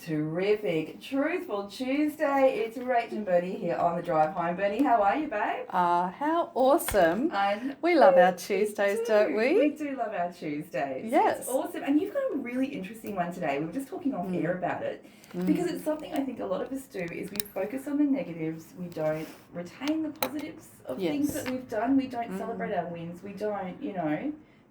Terrific. Truthful Tuesday. It's Rach and Bernie here on the drive home. Bernie, how are you, babe? How awesome. We love our Tuesdays, don't we? We do love our Tuesdays. Yes. It's awesome. And you've got a really interesting one today. We were just talking off air about it because it's something I think a lot of us do is we focus on the negatives. We don't retain the positives of things that we've done. We don't celebrate our wins. We don't,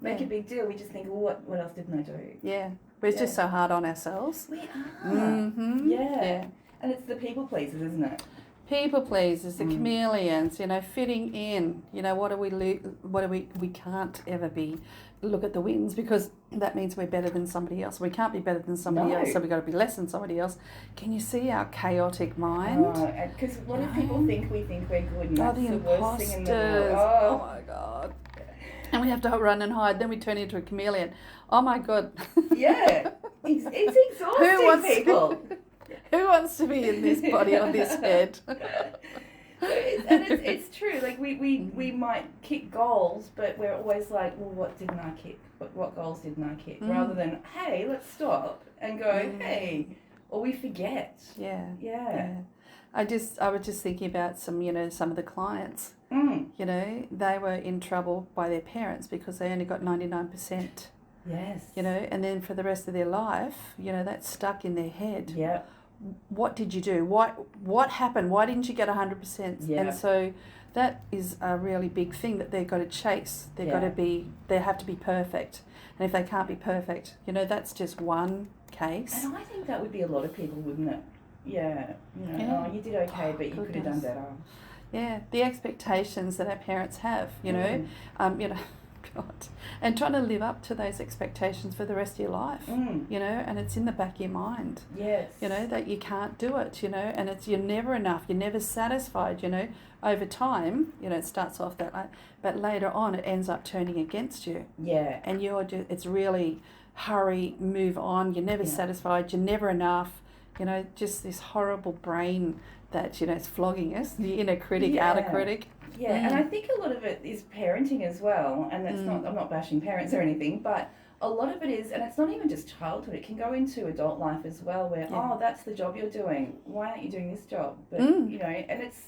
make a big deal. We just think, well, what else didn't I do? Yeah. We're just so hard on ourselves. We are. Yeah. And it's the people pleasers, isn't it? People pleasers, the chameleons, fitting in. What do we can't ever be, look at the wins because that means we're better than somebody else. We can't be better than somebody else, so we've got to be less than somebody else. Can you see our chaotic mind? Because what if people think we think we're good and that's the worst thing in the world? Oh my God. And we have to run and hide. Then we turn into a chameleon. Oh my God. Yeah. It's exhausting, people. Who wants to be in this body on this head? It's true. Like we might kick goals, but we're always like, well, what didn't I kick? What goals didn't I kick? Rather than, hey, let's stop and go, hey, or we forget. Yeah. I was just thinking about some of the clients. They were in trouble by their parents because they only got 99%. Yes. And then for the rest of their life, that's stuck in their head. Yeah. What did you do? What happened? Why didn't you get 100%? Yeah. And so that is a really big thing that they've got to chase. They have to be perfect. And if they can't be perfect, that's just one case. And I think that would be a lot of people, wouldn't it? Yeah. Oh, you did okay, but you could have done better. Yeah, the expectations that our parents have, God, and trying to live up to those expectations for the rest of your life, and it's in the back of your mind. Yes. That you can't do it, and you're never enough, you're never satisfied, over time, it starts off that way, but later on it ends up turning against you. Yeah. And it's really hurry, move on, you're never satisfied, you're never enough, just this horrible brain that, is flogging us, the inner critic, outer critic. Yeah, and I think a lot of it is parenting as well, and that's I'm not bashing parents or anything, but a lot of it is, and it's not even just childhood, it can go into adult life as well, where, that's the job you're doing, why aren't you doing this job? But, and it's,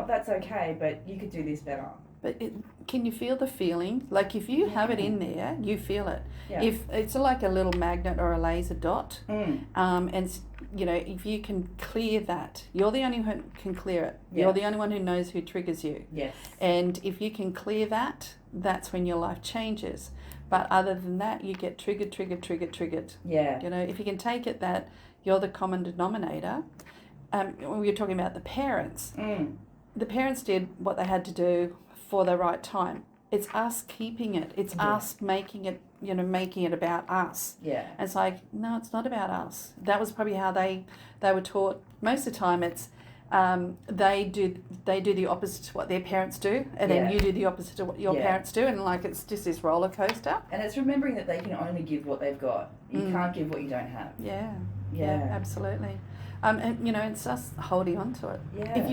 that's okay, but you could do this better. But can you feel the feeling? Like if you have it in there, you feel it. Yeah. If it's like a little magnet or a laser dot, and if you can clear that, you're the only one who can clear it. Yeah. You're the only one who knows who triggers you. Yes. And if you can clear that, that's when your life changes. But other than that, you get triggered. Yeah. If you can take it that you're the common denominator. We were talking about the parents. The parents did what they had to do for the right time. It's us keeping it. It's us making it, making it about us. Yeah. And it's like, no, it's not about us. That was probably how they were taught. Most of the time it's they do the opposite to what their parents do, and then you do the opposite to what your parents do, and like it's just this roller coaster. And it's remembering that they can only give what they've got. You can't give what you don't have. Yeah, Yeah. absolutely. And it's us holding on to it. Yeah. If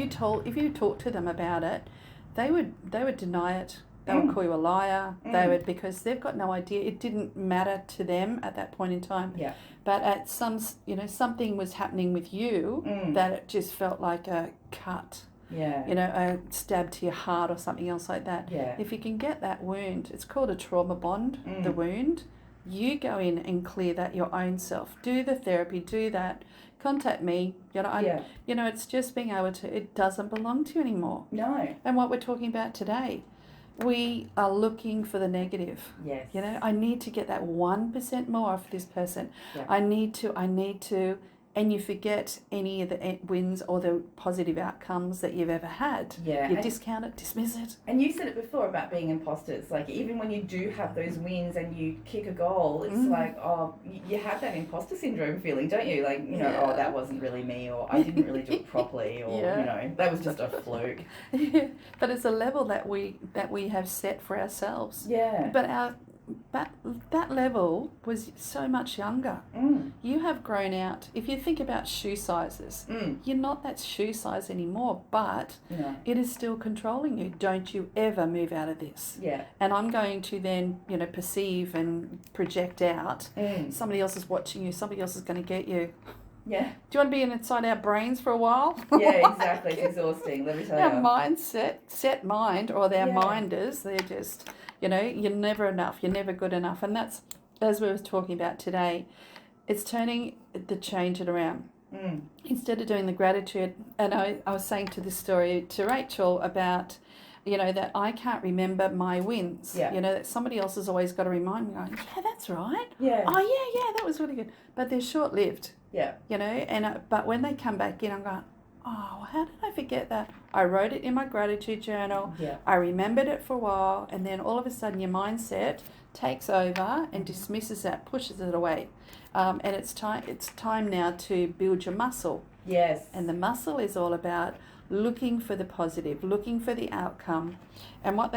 you talk to them about it, they would deny it. They would call you a liar. They would, because they've got no idea. It didn't matter to them at that point in time. Yeah. But at something was happening with you that it just felt like a cut. Yeah. A stab to your heart or something else like that. Yeah. If you can get that wound, it's called a trauma bond, the wound. You go in and clear that your own self. Do the therapy, do that. Contact me. It's just being able to, it doesn't belong to you anymore. No. And what we're talking about today, we are looking for the negative. Yes. I need to get that 1% more off this person. Yeah. I need to, and you forget any of the wins or the positive outcomes that you've ever had. Yeah. You discount it, dismiss it. And you said it before about being imposters. Like, even when you do have those wins and you kick a goal, it's like, you have that imposter syndrome feeling, don't you? Like, oh, that wasn't really me, or I didn't really do it properly, or, that was just a fluke. Yeah. But it's a level that we have set for ourselves. Yeah. But that level was so much younger. You have grown out. If you think about shoe sizes, you're not that shoe size anymore, but it is still controlling you. Don't you ever move out of this. Yeah. And I'm going to then, perceive and project out. Somebody else is watching you. Somebody else is going to get you. Yeah. Do you want to be inside our brains for a while? Yeah, exactly. It's exhausting, let me tell Our you. mindset, set mind, or their Yeah. minders, they're just, you're never enough. You're never good enough. And that's, as we were talking about today, it's turning change it around. Instead of doing the gratitude, and I was saying to this story to Rachel about, that I can't remember my wins. Yeah. That somebody else has always got to remind me, going, yeah, that's right. Yeah. Oh, yeah, that was really good. But they're short-lived. Yeah. But when they come back in, I'm going, oh, how did I forget that? I wrote it in my gratitude journal. Yeah. I remembered it for a while, and then all of a sudden your mindset takes over and dismisses that, pushes it away. And it's time now to build your muscle. Yes. And the muscle is all about looking for the positive, looking for the outcome. And what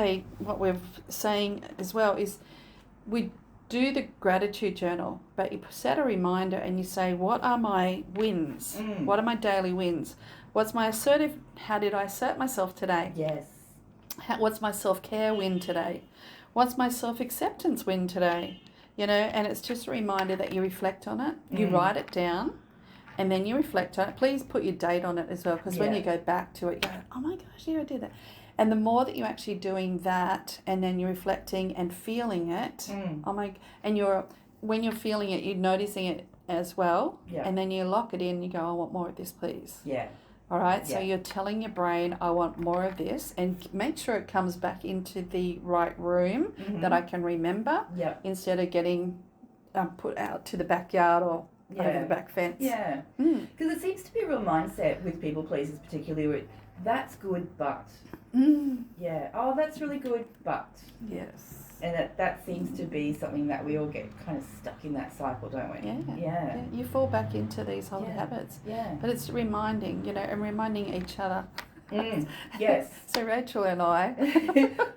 we're saying as well is we do the gratitude journal, but you set a reminder and you say, what are my wins? What are my daily wins? What's my assertive? How did I assert myself today? Yes. What's my self-care win today? What's my self-acceptance win today? And it's just a reminder that you reflect on it. You write it down, and then you reflect on it. Please put your date on it as well, because when you go back to it, you go, oh my gosh, yeah, I did that. And the more that you're actually doing that, and then you're reflecting and feeling it, when you're feeling it, you're noticing it as well, and then you lock it in, you go, I want more of this, please. Yeah. All right, so you're telling your brain, I want more of this, and make sure it comes back into the right room that I can remember, instead of getting put out to the backyard or over the back fence. Yeah, because it seems to be a real mindset with people pleasers, particularly with, that's good, but. Yeah, oh, that's really good, but. Yes. And that seems to be something that we all get kind of stuck in that cycle, don't we? Yeah. You fall back into these old habits. Yeah. But it's reminding, and reminding each other. Yes. So Rachel and I,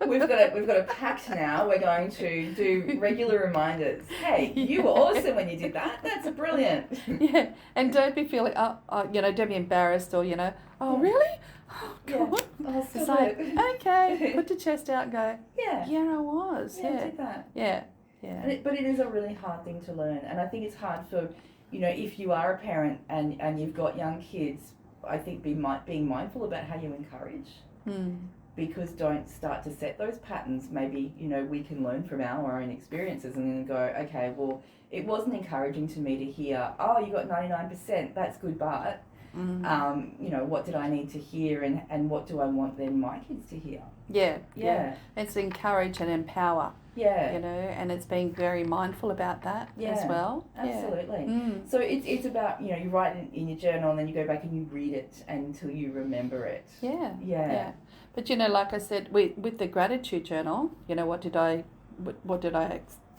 we've got a pact now. We're going to do regular reminders. Hey, you were awesome when you did that. That's brilliant. Yeah, and don't be feeling, don't be embarrassed or oh really? Oh God. It's like, okay, put your chest out and go. Yeah, I was. Yeah, I did that. Yeah. But it is a really hard thing to learn, and I think it's hard for, if you are a parent and you've got young kids. I think being mindful about how you encourage, because don't start to set those patterns. Maybe, we can learn from our own experiences and then go, okay, well, it wasn't encouraging to me to hear, oh, you got 99%, that's good, but, what did I need to hear and what do I want then my kids to hear? Yeah. It's encourage and empower. Yeah. And it's being very mindful about that as well. Absolutely. So it's about, you write it in your journal and then you go back and you read it until you remember it. Yeah. But, like I said, with the gratitude journal, what did I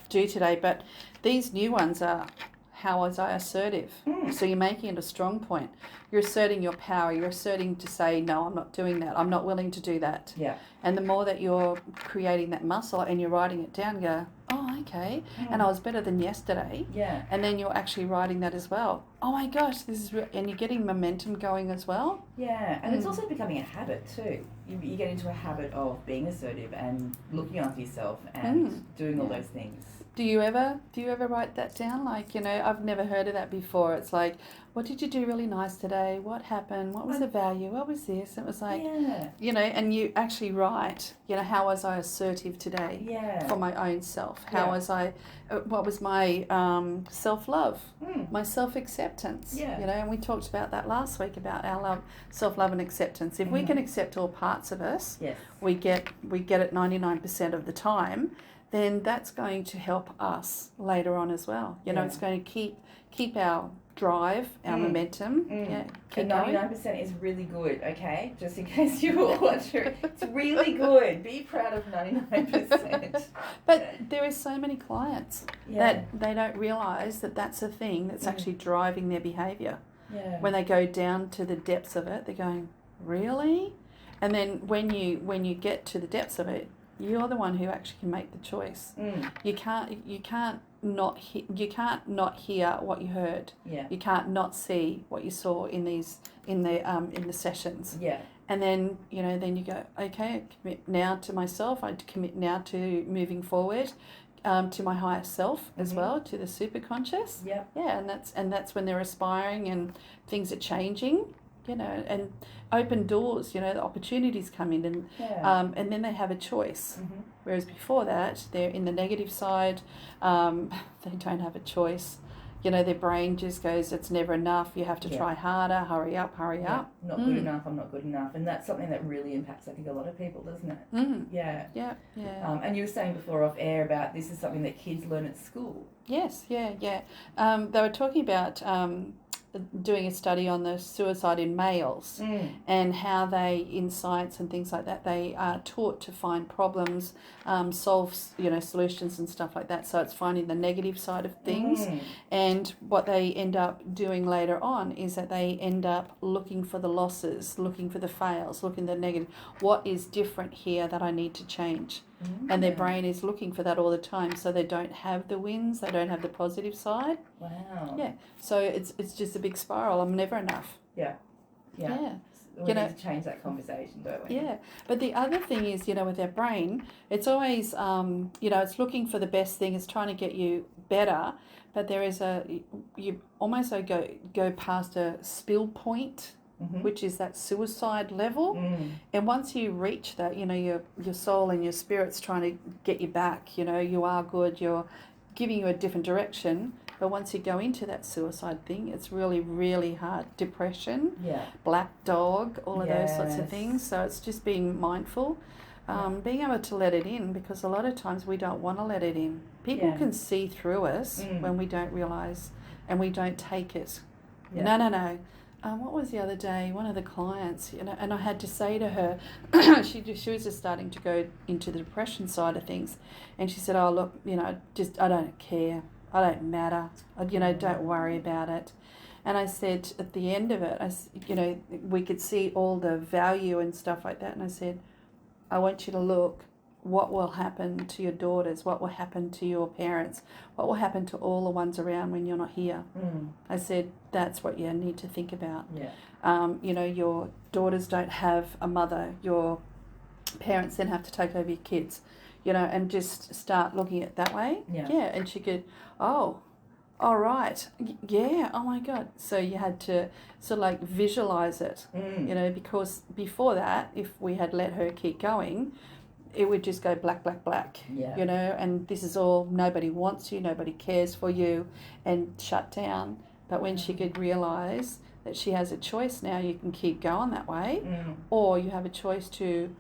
do today? But these new ones are, how was I assertive? So you're making it a strong point. You're asserting your power. You're asserting to say, no, I'm not doing that. I'm not willing to do that. Yeah. And the more that you're creating that muscle and you're writing it down, go, oh, okay. And I was better than yesterday. Yeah. And then you're actually writing that as well. Oh my gosh, this is and you're getting momentum going as well. Yeah. And it's also becoming a habit too. You get into a habit of being assertive and looking after yourself and doing all those things. Do you ever write that down? Like, I've never heard of that before. It's like, what did you do really nice today? What happened? What was the value? What was this? It was like, and you actually write, how was I assertive today for my own self? How was I, what was my self-love, my self-acceptance? And we talked about that last week about our self-love and acceptance. If we can accept all parts of us, we get it 99% of the time, then that's going to help us later on as well. It's going to keep our drive, our momentum. And 99% is really good, okay? Just in case you were wondering. It's really good. Be proud of 99%. But there are so many clients that they don't realise that that's a thing that's actually driving their behaviour. When they go down to the depths of it, they're going, really? And then when you get to the depths of it, you're the one who actually can make the choice. You can't not hear what you heard. You can't not see what you saw in the sessions. And then then you go, okay, I commit now to myself. I commit now to moving forward. to my higher self as well, to the super conscious. Yep. Yeah, and that's when they're aspiring and things are changing, and open doors, the opportunities come in, and then they have a choice. Whereas before that, they're in the negative side, they don't have a choice. Their brain just goes, it's never enough, you have to try harder, hurry up. Not good enough, I'm not good enough. And that's something that really impacts, I think, a lot of people, doesn't it? Yeah. And you were saying before off air about this is something that kids learn at school. Yes, yeah. They were talking about doing a study on the suicide in males and how they, in science and things like that, they are taught to find problems, solve, solutions and stuff like that. So it's finding the negative side of things. And what they end up doing later on is that they end up looking for the losses, looking for the fails, looking at the negative. What is different here that I need to change? And their brain is looking for that all the time, so they don't have the wins, they don't have the positive side. Wow. Yeah. So it's just a big spiral. I'm never enough. Yeah. We need to change that conversation, don't we? Yeah. But the other thing is, with our brain, it's always, it's looking for the best thing. It's trying to get you better. But there is you almost go past a spill point, which is that suicide level. And once you reach that, your soul and your spirit's trying to get you back. You are good. You're giving you a different direction. But once you go into that suicide thing, it's really, really hard. Depression, black dog, all of those sorts of things. So it's just being mindful, being able to let it in, because a lot of times we don't want to let it in. People can see through us when we don't realise and we don't take it. No. What was the other day? One of the clients, and I had to say to her, she was just starting to go into the depression side of things, and she said, "Oh, look, I don't care. I don't matter. Don't worry about it." And I said, at the end of it, we could see all the value and stuff like that, and I said, "I want you to look. What will happen to your daughters? What will happen to your parents? What will happen to all the ones around when you're not here?" I said, that's what you need to think about. Your daughters don't have a mother. Your parents then have to take over your kids, and just start looking at it that way. And she could, oh, all right, yeah, oh my God. So you had to sort of visualize it, because before that, if we had let her keep going, it would just go black, and this is all, nobody wants you, nobody cares for you, and shut down. But when she could realise that she has a choice now, you can keep going that way, or you have a choice to,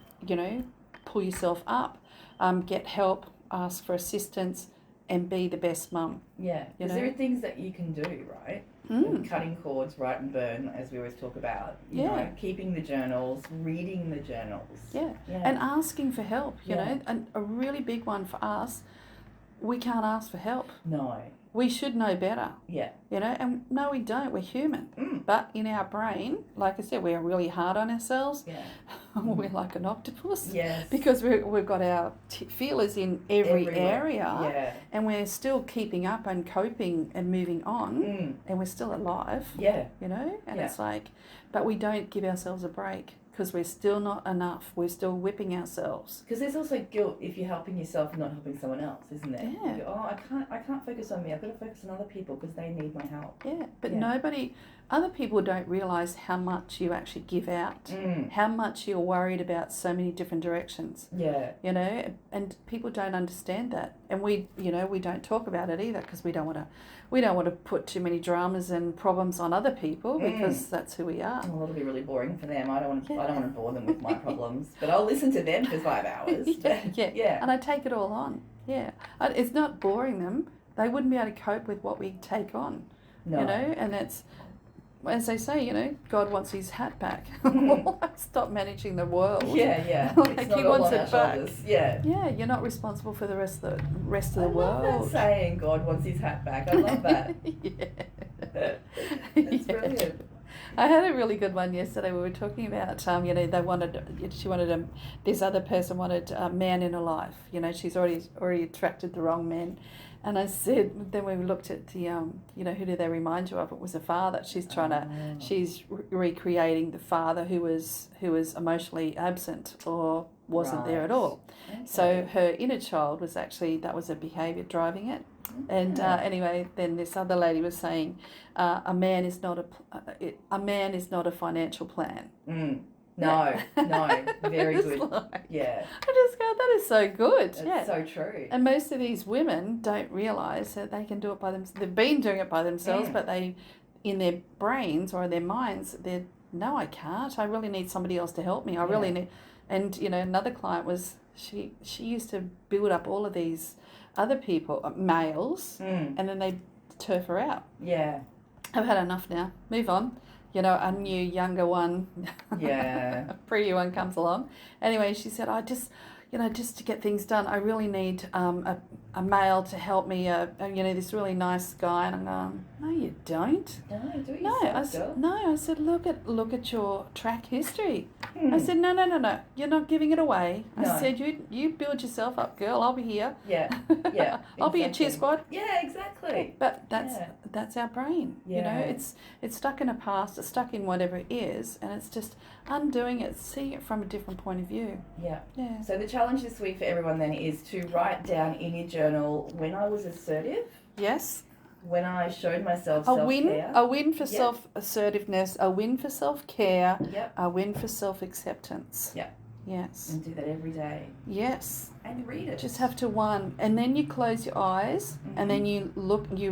pull yourself up, get help, ask for assistance, and be the best mum. There are things that you can do, right? Cutting cords, write and burn, as we always talk about. You know, keeping the journals, reading the journals. And asking for help, And a really big one for us, we can't ask for help. No. We should know better. And no, we don't. We're human. But in our brain, like I said, we are really hard on ourselves. We're like an octopus. Because we've got our feelers in every area. And we're still keeping up and coping and moving on. And we're still alive. And it's like, but we don't give ourselves a break. Because we're still not enough. We're still whipping ourselves. Because there's also guilt if you're helping yourself and not helping someone else, isn't there? You go, I can't focus on me. I've got to focus on other people because they need my help. But other people don't realise how much you actually give out, how much you're worried about so many different directions. And people don't understand that. And we don't talk about it either because we don't want to put too many dramas and problems on other people because that's who we are. Well, it'll be really boring for them. I don't want to bore them with my problems, but I'll listen to them for 5 hours. And I take it all on. It's not boring them. They wouldn't be able to cope with what we take on. No. And that's, as they say, God wants his hat back. Stop managing the world. It's not he all wants on it our back. shoulders. You're not responsible for the rest of the world. I love that saying, God wants his hat back. I love that. That's brilliant. I had a really good one yesterday. We were talking about, this other person wanted a man in her life. She's already attracted the wrong men. And I said, then we looked at the, who do they remind you of? It was a father. She's recreating the father who was emotionally absent or wasn't there at all. Okay. So her inner child was that was her behaviour driving it. And anyway, then this other lady was saying, a man is not a financial plan. No, very good. Yeah. I just go, that is so good. That's so true. And most of these women don't realise that they can do it by themselves. They've been doing it by themselves, but they, in their brains or in their minds, no, I can't. I really need somebody else to help me. I really need. And another client was she used to build up all of these other people, males, and then they turf her out. Yeah. I've had enough now. Move on. A new younger one, a pretty one comes along. Anyway, she said, I just to get things done, I really need a male to help me, this really nice guy. And I'm going, no, you don't. No, do it yourself, I said, look at your track history. I said, no, you're not giving it away. No. I said, you build yourself up, girl. I'll be here. Yeah. I'll be a cheer squad. Yeah, exactly. But that's our brain. Yeah. It's stuck in a past. It's stuck in whatever it is, and it's just undoing it, seeing it from a different point of view. Yeah. So the challenge this week for everyone then is to write down in your journal when I was assertive. Yes. When I showed myself self-care. A win for self-assertiveness, a win for self-care, a win for self-acceptance. Yeah. Yes. And do that every day. Yes. And read it. Just have to one. And then you close your eyes and then you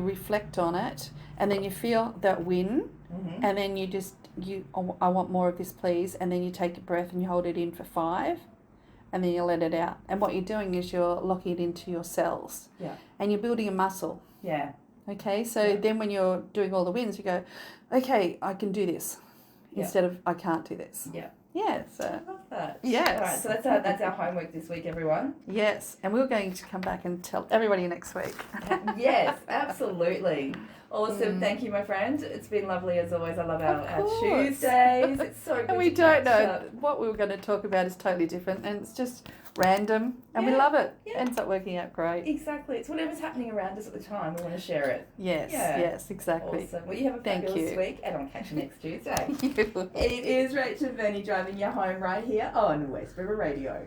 reflect on it and then you feel that win and then I want more of this, please. And then you take a breath and you hold it in for 5 and then you let it out. And what you're doing is you're locking it into your cells. Yeah. And you're building a muscle. Yeah. Okay, so then when you're doing all the wins, you go, okay, I can do this instead of I can't do this. Yeah. Yeah, so. I love that. Yes. All right, so that's our homework this week, everyone. Yes, and we're going to come back and tell everybody next week. Yes, absolutely. Awesome. Thank you, my friend. It's been lovely as always. I love our Tuesdays. It's so good. And we don't know what we were going to talk about is totally different, and it's just random, and we love it. Yeah. Ends up working out great. Exactly. It's whatever's happening around us at the time. We want to share it. Yes. Yeah. Yes. Exactly. Awesome. Well, you have a fabulous week, and I'll catch you next Tuesday. It is Rachel and Bernie driving you home right here on West Bremer Radio.